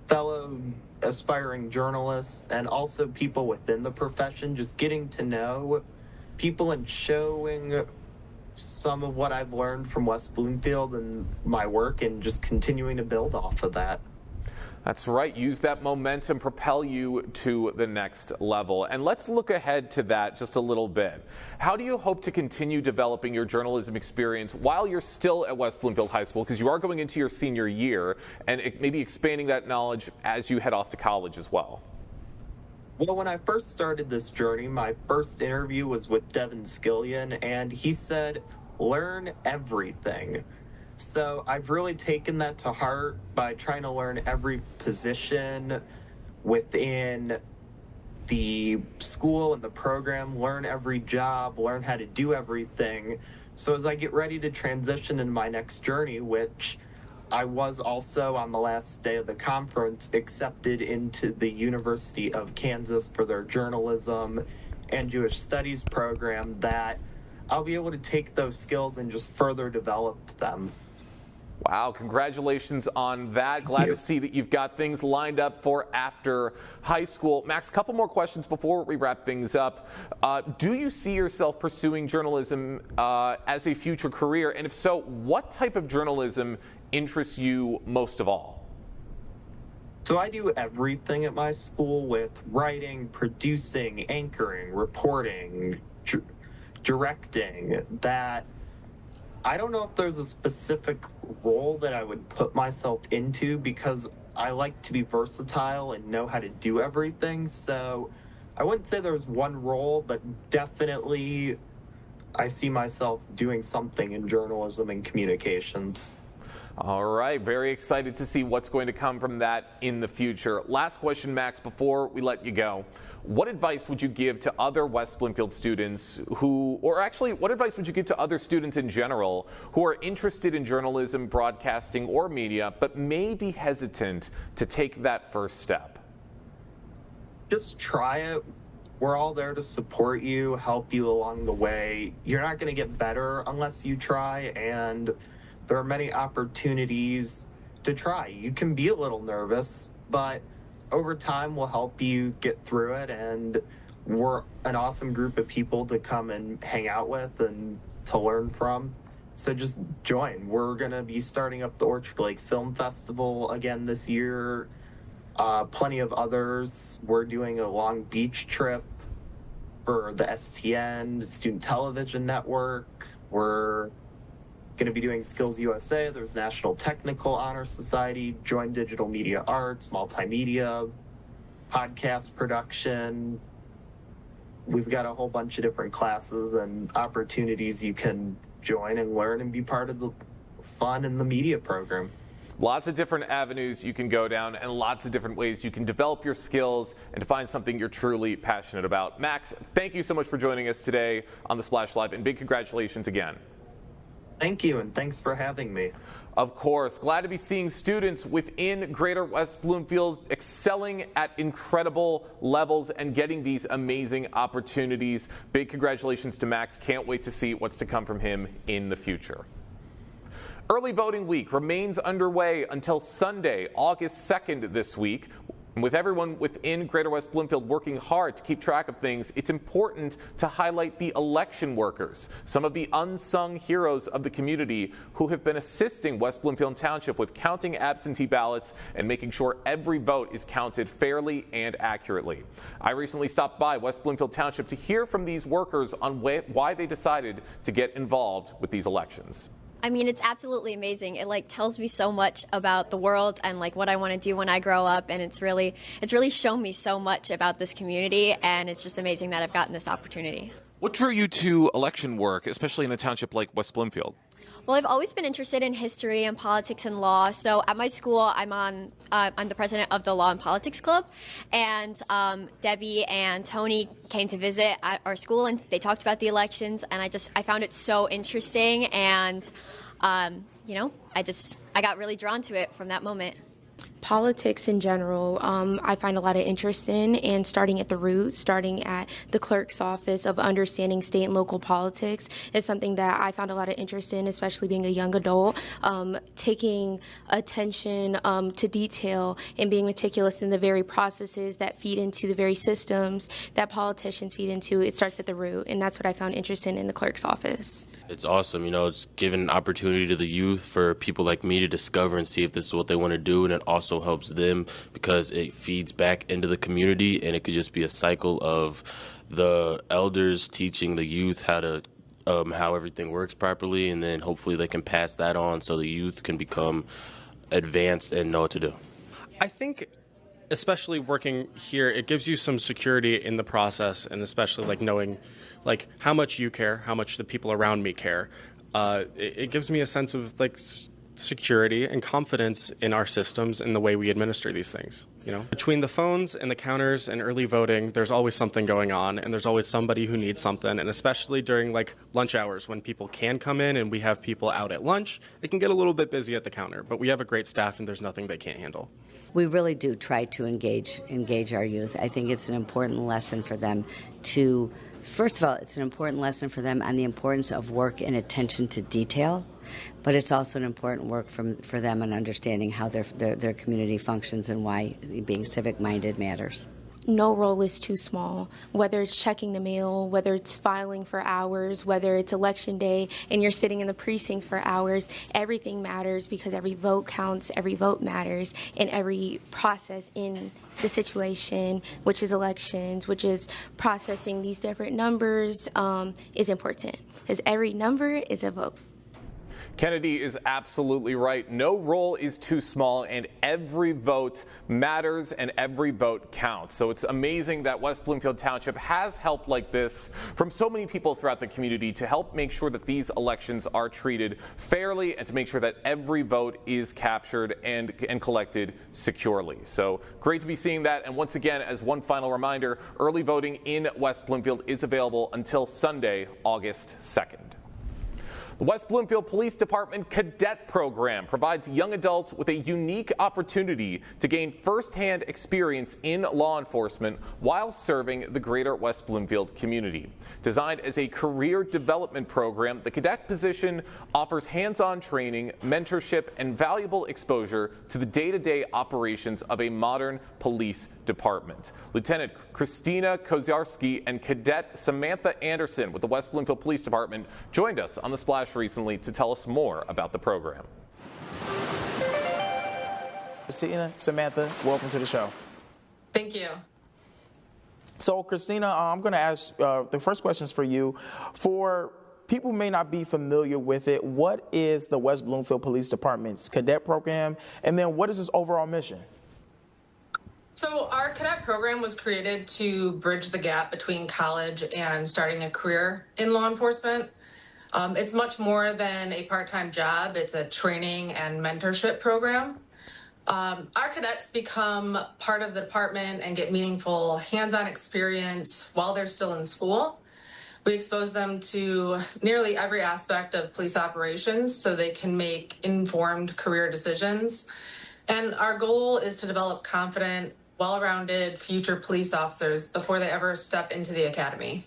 fellow aspiring journalists and also people within the profession, just getting to know people and showing some of what I've learned from West Bloomfield and my work and just continuing to build off of that. That's right. Use that momentum, propel you to the next level. And let's look ahead to that just a little bit. How do you hope to continue developing your journalism experience while you're still at West Bloomfield High School, because you are going into your senior year, and maybe expanding that knowledge as you head off to college as well? Well, when I first started this journey, my first interview was with Devin Skillion, and he said, learn everything. So I've really taken that to heart by trying to learn every position within the school and the program, learn every job, learn how to do everything. So as I get ready to transition in my next journey, which I was also on the last day of the conference accepted into the University of Kansas for their journalism and Jewish studies program, that I'll be able to take those skills and just further develop them. Wow, congratulations on that. Glad to see that you've got things lined up for after high school. Max, a couple more questions before we wrap things up. Do you see yourself pursuing journalism as a future career? And if so, what type of journalism interests you most of all? So I do everything at my school, with writing, producing, anchoring, reporting, directing. That I don't know if there's a specific role that I would put myself into, because I like to be versatile and know how to do everything. So I wouldn't say there's one role, but definitely I see myself doing something in journalism and communications. All right, very excited to see what's going to come from that in the future. Last question, Max, before we let you go. What advice would you give to other West Bloomfield students what advice would you give to other students in general who are interested in journalism, broadcasting, or media, but may be hesitant to take that first step? Just try it. We're all there to support you, help you along the way. You're not going to get better unless you try, and there are many opportunities to try. You can be a little nervous, but over time we'll help you get through it, and we're an awesome group of people to come and hang out with and to learn from. So just join. We're going to be starting up the Orchard Lake Film Festival again this year. Plenty of others. We're doing a Long Beach trip for the STN, Student Television Network. We're going to be doing Skills USA. There's National Technical Honor Society, Join Digital Media Arts, multimedia, podcast production. We've got a whole bunch of different classes and opportunities you can join and learn and be part of the fun in the media program. Lots of different avenues you can go down and lots of different ways you can develop your skills and to find something you're truly passionate about. Max, thank you so much for joining us today on the Splash Live, and big congratulations again. Thank you, and thanks for having me. Of course, glad to be seeing students within Greater West Bloomfield excelling at incredible levels and getting these amazing opportunities. Big congratulations to Max. Can't wait to see what's to come from him in the future. Early voting week remains underway until Sunday, August 2nd this week. With everyone within Greater West Bloomfield working hard to keep track of things, it's important to highlight the election workers, some of the unsung heroes of the community who have been assisting West Bloomfield Township with counting absentee ballots and making sure every vote is counted fairly and accurately. I recently stopped by West Bloomfield Township to hear from these workers on why they decided to get involved with these elections. I mean, it's absolutely amazing. It tells me so much about the world and what I want to do when I grow up, and it's really shown me so much about this community, and it's just amazing that I've gotten this opportunity. What drew you to election work, especially in a township like West Bloomfield? Well, I've always been interested in history and politics and law. So at my school, I'm the president of the Law and Politics Club, and Debbie and Tony came to visit at our school, and they talked about the elections, and I found it so interesting, and I got really drawn to it from that moment. Politics in general, I find a lot of interest in, and starting at the root, starting at the clerk's office of understanding state and local politics is something that I found a lot of interest in, especially being a young adult. Taking attention to detail and being meticulous in the very processes that feed into the very systems that politicians feed into, it starts at the root, and that's what I found interesting in the clerk's office. It's awesome, it's giving an opportunity to the youth for people like me to discover and see if this is what they want to do, and it also helps them because it feeds back into the community, and it could just be a cycle of the elders teaching the youth how everything works properly, and then hopefully they can pass that on so the youth can become advanced and know what to do. I think especially working here, it gives you some security in the process, and especially knowing how much you care, how much the people around me care. It gives me a sense of security and confidence in our systems and the way we administer these things. Between the phones and the counters and early voting, there's always something going on, and there's always somebody who needs something, and especially during lunch hours when people can come in and we have people out at lunch, it can get a little bit busy at the counter, but we have a great staff and there's nothing they can't handle. We really do try to engage our youth. I think it's an important lesson for them to, first of all, it's an important lesson for them on the importance of work and attention to detail. But it's also an important work for them in understanding how their community functions and why being civic-minded matters. No role is too small, whether it's checking the mail, whether it's filing for hours, whether it's election day and you're sitting in the precinct for hours. Everything matters because every vote counts, every vote matters, and every process in the situation, which is elections, which is processing these different numbers, is important because every number is a vote. Kennedy is absolutely right. No role is too small, and every vote matters and every vote counts. So it's amazing that West Bloomfield Township has help like this from so many people throughout the community to help make sure that these elections are treated fairly and to make sure that every vote is captured and collected securely. So great to be seeing that. And once again, as one final reminder, early voting in West Bloomfield is available until Sunday, August 2nd. The West Bloomfield Police Department Cadet Program provides young adults with a unique opportunity to gain firsthand experience in law enforcement while serving the greater West Bloomfield community. Designed as a career development program, the cadet position offers hands-on training, mentorship, and valuable exposure to the day-to-day operations of a modern police department. Lieutenant Christina Koziarski and Cadet Samantha Anderson with the West Bloomfield Police Department joined us on The Splash recently to tell us more about the program. Christina, Samantha, welcome to the show. Thank you. So, Christina, I'm going to ask the first questions for you. For people who may not be familiar with it, what is the West Bloomfield Police Department's cadet program, and then what is its overall mission? So our cadet program was created to bridge the gap between college and starting a career in law enforcement. It's much more than a part-time job. It's a training and mentorship program. Our cadets become part of the department and get meaningful hands-on experience while they're still in school. We expose them to nearly every aspect of police operations so they can make informed career decisions. And our goal is to develop confident, well-rounded future police officers before they ever step into the academy.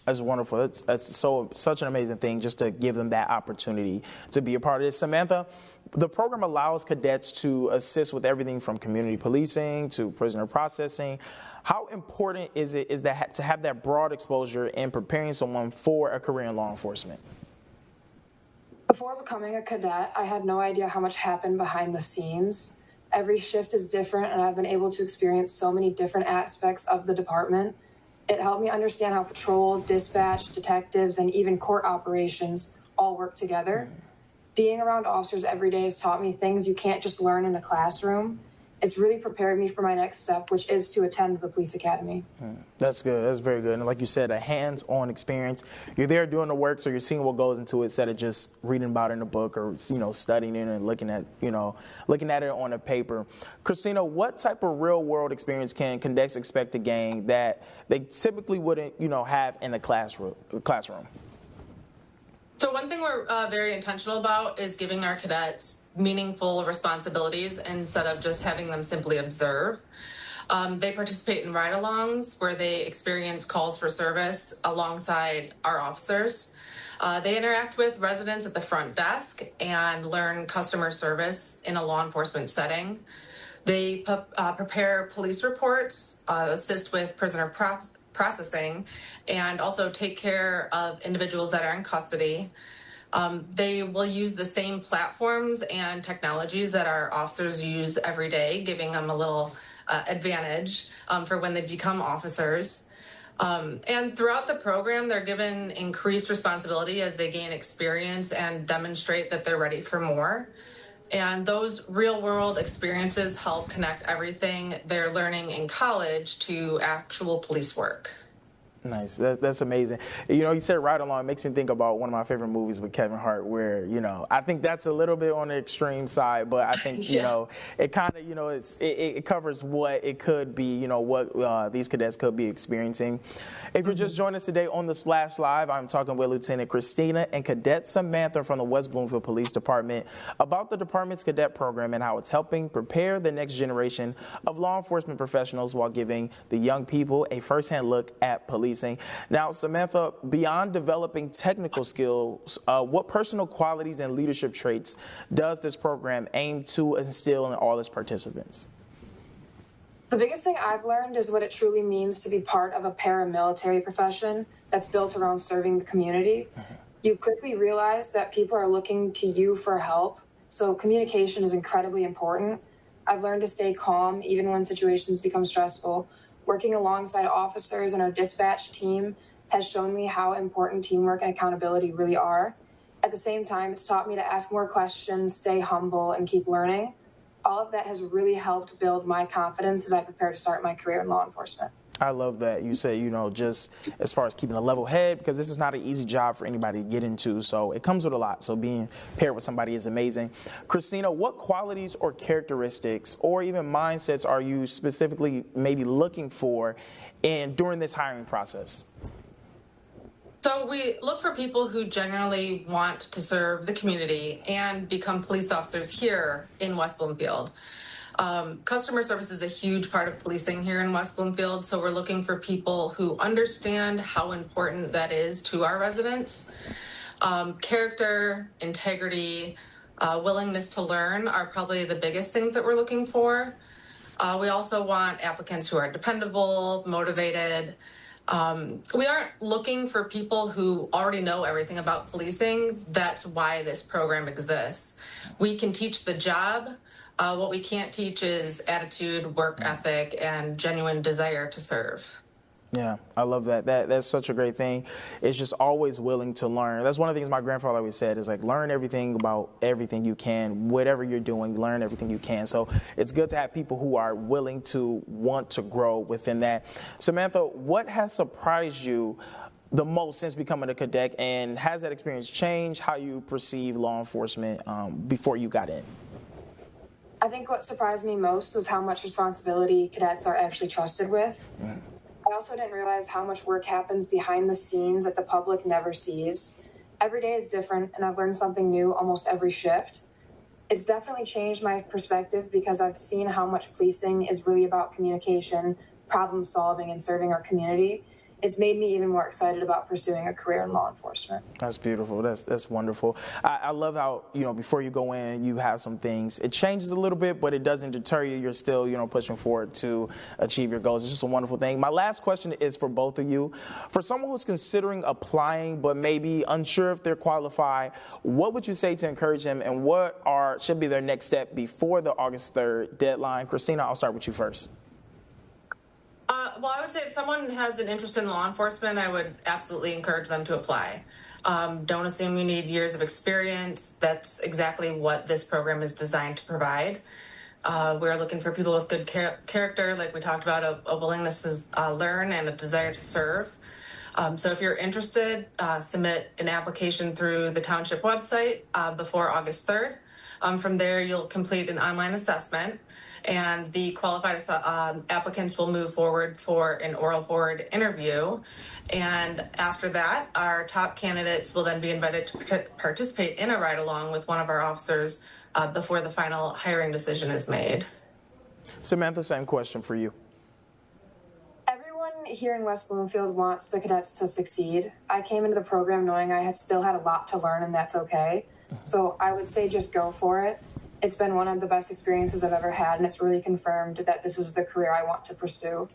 That's wonderful. That's such an amazing thing just to give them that opportunity to be a part of this. Samantha, the program allows cadets to assist with everything from community policing to prisoner processing. How important is that to have that broad exposure in preparing someone for a career in law enforcement? Before becoming a cadet, I had no idea how much happened behind the scenes. Every shift is different, and I've been able to experience so many different aspects of the department. It helped me understand how patrol, dispatch, detectives, and even court operations all work together. Being around officers every day has taught me things you can't just learn in a classroom. It's really prepared me for my next step, which is to attend the police academy. That's good. That's very good. And like you said, a hands-on experience. You're there doing the work, so you're seeing what goes into it instead of just reading about it in a book or studying it and looking at it on a paper. Christina, what type of real-world experience can cadets expect to gain that they typically wouldn't, have in a classroom? So one thing we're very intentional about is giving our cadets meaningful responsibilities instead of just having them simply observe. They participate in ride-alongs where they experience calls for service alongside our officers. They interact with residents at the front desk and learn customer service in a law enforcement setting. They prepare police reports, assist with prisoner processing, and also take care of individuals that are in custody. They will use the same platforms and technologies that our officers use every day, giving them a little advantage for when they become officers. And throughout the program, they're given increased responsibility as they gain experience and demonstrate that they're ready for more. And those real-world experiences help connect everything they're learning in college to actual police work. Nice. That's amazing. You said Ride Along. It makes me think about one of my favorite movies with Kevin Hart where, I think that's a little bit on the extreme side, but I think, it kind of, it covers what it could be, what these cadets could be experiencing. If you're just joining us today on The Splash Live, I'm talking with Lieutenant Christina and Cadet Samantha from the West Bloomfield Police Department about the department's cadet program and how it's helping prepare the next generation of law enforcement professionals while giving the young people a firsthand look at policing. Now, Samantha, beyond developing technical skills, what personal qualities and leadership traits does this program aim to instill in all its participants? The biggest thing I've learned is what it truly means to be part of a paramilitary profession that's built around serving the community. You quickly realize that people are looking to you for help, so communication is incredibly important. I've learned to stay calm even when situations become stressful. Working alongside officers and our dispatch team has shown me how important teamwork and accountability really are. At the same time, it's taught me to ask more questions, stay humble, and keep learning. All of that has really helped build my confidence as I prepare to start my career in law enforcement. I love that. You say, just as far as keeping a level head, because this is not an easy job for anybody to get into, so it comes with a lot. So being paired with somebody is amazing. Christina, what qualities or characteristics or even mindsets are you specifically maybe looking for during this hiring process? So we look for people who genuinely want to serve the community and become police officers here in West Bloomfield. Customer service is a huge part of policing here in West Bloomfield, so we're looking for people who understand how important that is to our residents. Character, integrity, willingness to learn are probably the biggest things that we're looking for. We also want applicants who are dependable, motivated. We aren't looking for people who already know everything about policing. That's why this program exists. We can teach the job. What we can't teach is attitude, work ethic, and genuine desire to serve. Yeah, I love that. That's such a great thing. It's just always willing to learn. That's one of the things my grandfather always said is learn everything about everything you can. Whatever you're doing, learn everything you can. So it's good to have people who are willing to want to grow within that. Samantha, what has surprised you the most since becoming a cadet, and has that experience changed how you perceive law enforcement before you got in? I think what surprised me most was how much responsibility cadets are actually trusted with. I also didn't realize how much work happens behind the scenes that the public never sees. Every day is different, and I've learned something new almost every shift. It's definitely changed my perspective because I've seen how much policing is really about communication, problem solving, and serving our community. It's made me even more excited about pursuing a career in law enforcement. That's beautiful. That's wonderful. I love how, before you go in, you have some things. It changes a little bit, but it doesn't deter you. You're still, pushing forward to achieve your goals. It's just a wonderful thing. My last question is for both of you. For someone who's considering applying, but maybe unsure if they're qualified, what would you say to encourage them, and what should be their next step before the August 3rd deadline? Christina, I'll start with you first. Well, I would say if someone has an interest in law enforcement, I would absolutely encourage them to apply. Don't assume you need years of experience. That's exactly what this program is designed to provide. We're looking for people with good character, like we talked about, a willingness to learn and a desire to serve. So if you're interested, submit an application through the township website before August 3rd. From there, you'll complete an online assessment, and the qualified applicants will move forward for an oral board interview. And after that, our top candidates will then be invited to participate in a ride-along with one of our officers before the final hiring decision is made. Samantha, same question for you. Everyone here in West Bloomfield wants the cadets to succeed. I came into the program knowing I still had a lot to learn, and that's okay. So I would say just go for it. It's been one of the best experiences I've ever had, and it's really confirmed that this is the career I want to pursue.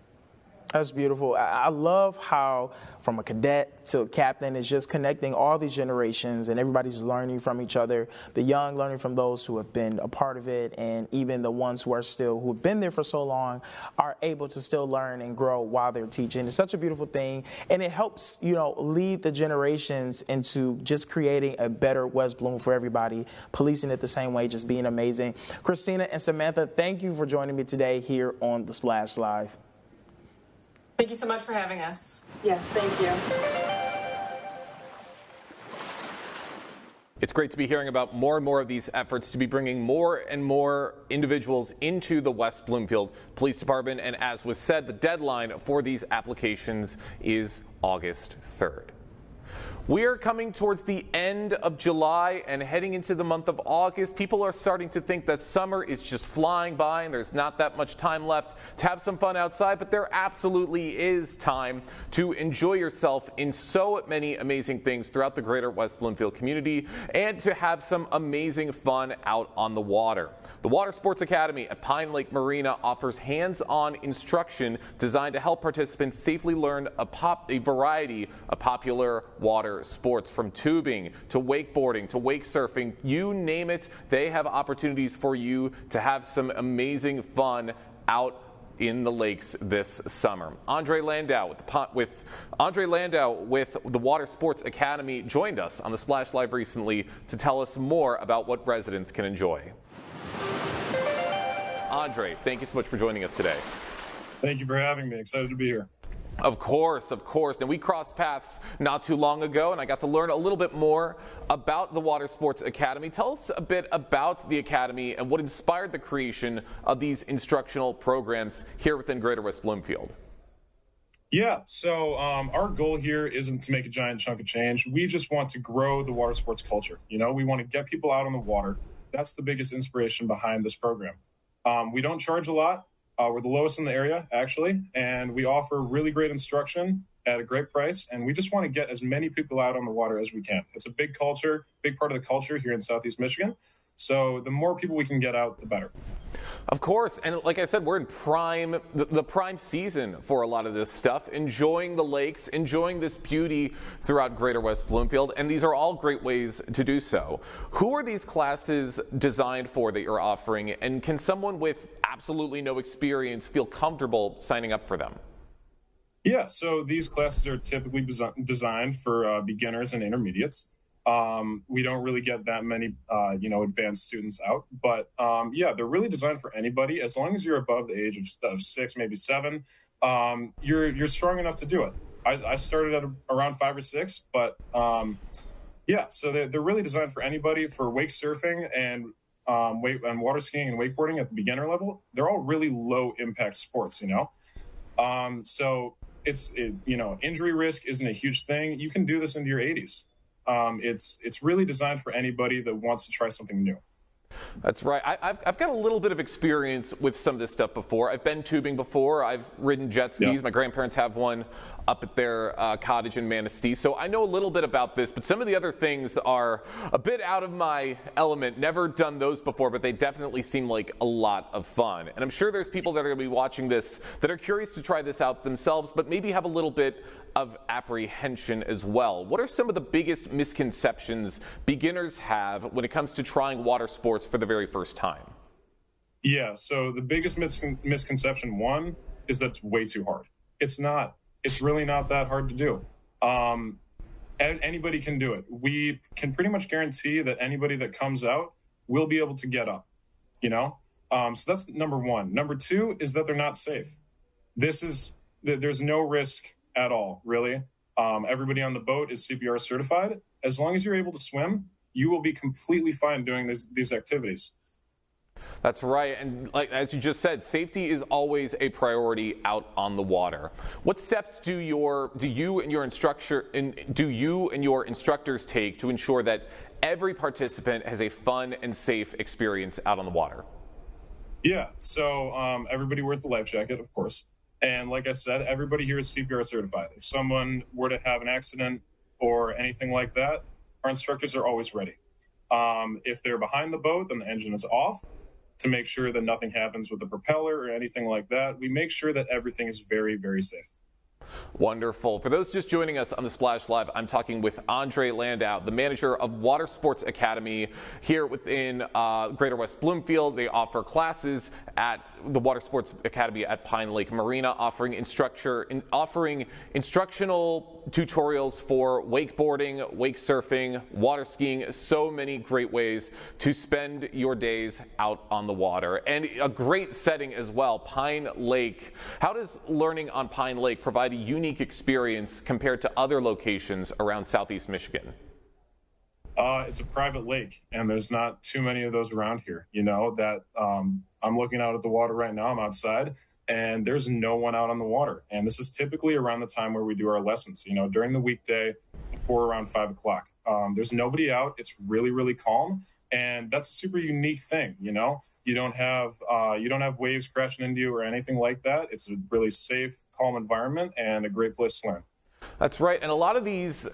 That's beautiful. I love how from a cadet to a captain, it's just connecting all these generations, and everybody's learning from each other. The young learning from those who have been a part of it, and even the ones who have been there for so long are able to still learn and grow while they're teaching. It's such a beautiful thing, and it helps, lead the generations into just creating a better West Bloom for everybody, policing it the same way, just being amazing. Christina and Samantha, thank you for joining me today here on The Splash Live. Thank you so much for having us. Yes, thank you. It's great to be hearing about more and more of these efforts to be bringing more and more individuals into the West Bloomfield Police Department. And as was said, the deadline for these applications is August 3rd. We are coming towards the end of July and heading into the month of August. People are starting to think that summer is just flying by and there's not that much time left to have some fun outside, but there absolutely is time to enjoy yourself in so many amazing things throughout the greater West Bloomfield community and to have some amazing fun out on the water. The Water Sports Academy at Pine Lake Marina offers hands-on instruction designed to help participants safely learn a variety of popular water sports, from tubing to wakeboarding to wake surfing, you name it. They have opportunities for you to have some amazing fun out in the lakes this summer. Andre Landau with the Water Sports Academy joined us on the Splash Live recently to tell us more about what residents can enjoy. Andre, thank you so much for joining us today. Thank you for having me. Excited to be here. Of course. Now, we crossed paths not too long ago, and I got to learn a little bit more about the Water Sports Academy. Tell us a bit about the Academy and what inspired the creation of these instructional programs here within Greater West Bloomfield. Yeah, so our goal here isn't to make a giant chunk of change. We just want to grow the water sports culture. We want to get people out on the water. That's the biggest inspiration behind this program. We don't charge a lot. We're the lowest in the area, actually, and we offer really great instruction at a great price, and we just want to get as many people out on the water as we can. It's a big part of the culture here in Southeast Michigan, so the more people we can get out, the better. Of course, and like I said, we're in the prime season for a lot of this stuff, enjoying the lakes, enjoying this beauty throughout Greater West Bloomfield, and these are all great ways to do so. Who are these classes designed for that you're offering, and can someone with absolutely no experience feel comfortable signing up for them? Yeah, so these classes are typically designed for beginners and intermediates. We don't really get that many, advanced students out, but they're really designed for anybody. As long as you're above the age of 6, maybe 7, you're strong enough to do it. I started at around 5 or 6, but yeah, so they're really designed for anybody. For wake surfing and water skiing and wakeboarding at the beginner level, they're all really low impact sports, you know. So injury risk isn't a huge thing. You can do this into your 80s. It's really designed for anybody that wants to try something new. That's right. I've got a little bit of experience with some of this stuff before. I've been tubing before. I've ridden jet skis. Yeah. My grandparents have one up at their cottage in Manistee. So I know a little bit about this, but some of the other things are a bit out of my element. Never done those before, but they definitely seem like a lot of fun. And I'm sure there's people that are going to be watching this that are curious to try this out themselves, but maybe have a little bit of apprehension as well. What are some of the biggest misconceptions beginners have when it comes to trying water sports for the very first time? Yeah, so the biggest misconception, one, is that it's way too hard. It's not. It's really not that hard to do. Anybody can do it. We can pretty much guarantee that anybody that comes out will be able to get up, you know? So that's number one. Number two is that they're not safe. There's no risk at all, really. Everybody on the boat is CPR certified. As long as you're able to swim, you will be completely fine doing these activities. That's right. And like as you just said, safety is always a priority out on the water. What steps do you and your instructors take to ensure that every participant has a fun and safe experience out on the water? Yeah, so everybody wears the life jacket, of course. And like I said, everybody here is CPR certified. If someone were to have an accident or anything like that, our instructors are always ready. If they're behind the boat, then the engine is off to make sure that nothing happens with the propeller or anything like that. We make sure that everything is very, very safe. Wonderful. For those just joining us on the Splash Live, I'm talking with Andre Landau, the manager of Water Sports Academy here within Greater West Bloomfield. They offer classes at the Water Sports Academy at Pine Lake Marina, offering instructional tutorials for wakeboarding, wake surfing, water skiing, so many great ways to spend your days out on the water. And a great setting as well, Pine Lake. How does learning on Pine Lake provide a unique experience compared to other locations around Southeast Michigan? It's a private lake, and there's not too many of those around here. You know, that I'm looking out at the water right now. I'm outside, and there's no one out on the water. And this is typically around the time where we do our lessons, you know, during the weekday before around 5 o'clock. There's nobody out. It's really, really calm. And that's a super unique thing, you know. You don't have waves crashing into you or anything like that. It's a really safe, calm environment and a great place to learn. That's right. And a lot of these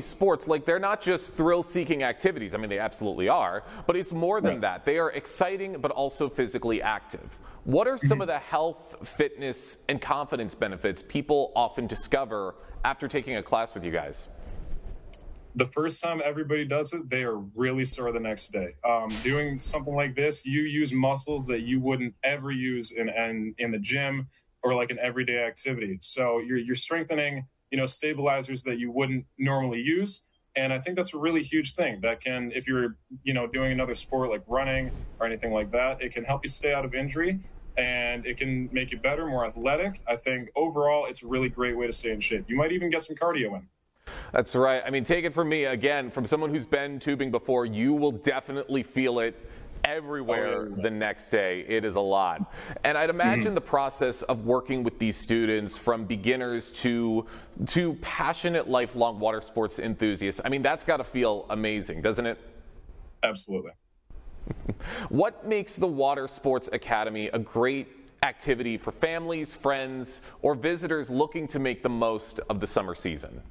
sports, like, they're not just thrill-seeking activities. I mean, they absolutely are, but it's more than that. They are exciting, but also physically active. What are some of the health, fitness, and confidence benefits people often discover after taking a class with you guys? The first time everybody does it, they are really sore the next day. Doing something like this, you use muscles that you wouldn't ever use in the gym or like an everyday activity. So you're strengthening, you know, stabilizers that you wouldn't normally use. And I think that's a really huge thing that can, if you're, you know, doing another sport like running or anything like that, it can help you stay out of injury and it can make you better, more athletic. I think overall, it's a really great way to stay in shape. You might even get some cardio in. That's right. I mean, take it from me, again, from someone who's been tubing before, you will definitely feel it everywhere the next day. It is a lot. And I'd imagine the process of working with these students, from beginners to passionate lifelong water sports enthusiasts, I mean, that's got to feel amazing, doesn't it? Absolutely. What makes the Water Sports Academy a great activity for families, friends, or visitors looking to make the most of the summer season?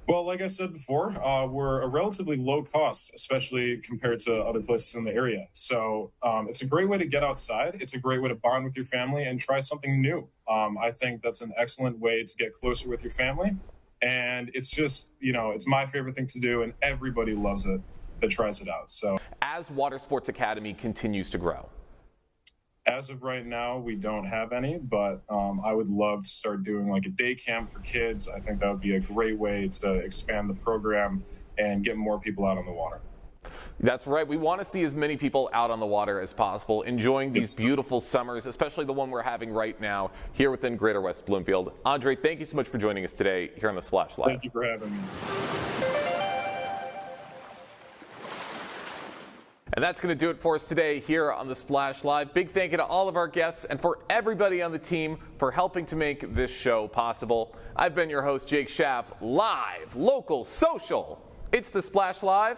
Well, like I said before, we're a relatively low cost, especially compared to other places in the area. So it's a great way to get outside. It's a great way to bond with your family and try something new. I think that's an excellent way to get closer with your family. And it's just, you know, it's my favorite thing to do, and everybody loves it that tries it out. So as Water Sports Academy continues to grow? As of right now, we don't have any, but I would love to start doing like a day camp for kids. I think that would be a great way to expand the program and get more people out on the water. That's right. We want to see as many people out on the water as possible, enjoying these beautiful summers, especially the one we're having right now here within Greater West Bloomfield. Andre, thank you so much for joining us today here on the Splash Live. Thank you for having me. And that's going to do it for us today here on the Splash Live. Big thank you to all of our guests and for everybody on the team for helping to make this show possible. I've been your host, Jake Schaff, live, local, social. It's the Splash Live.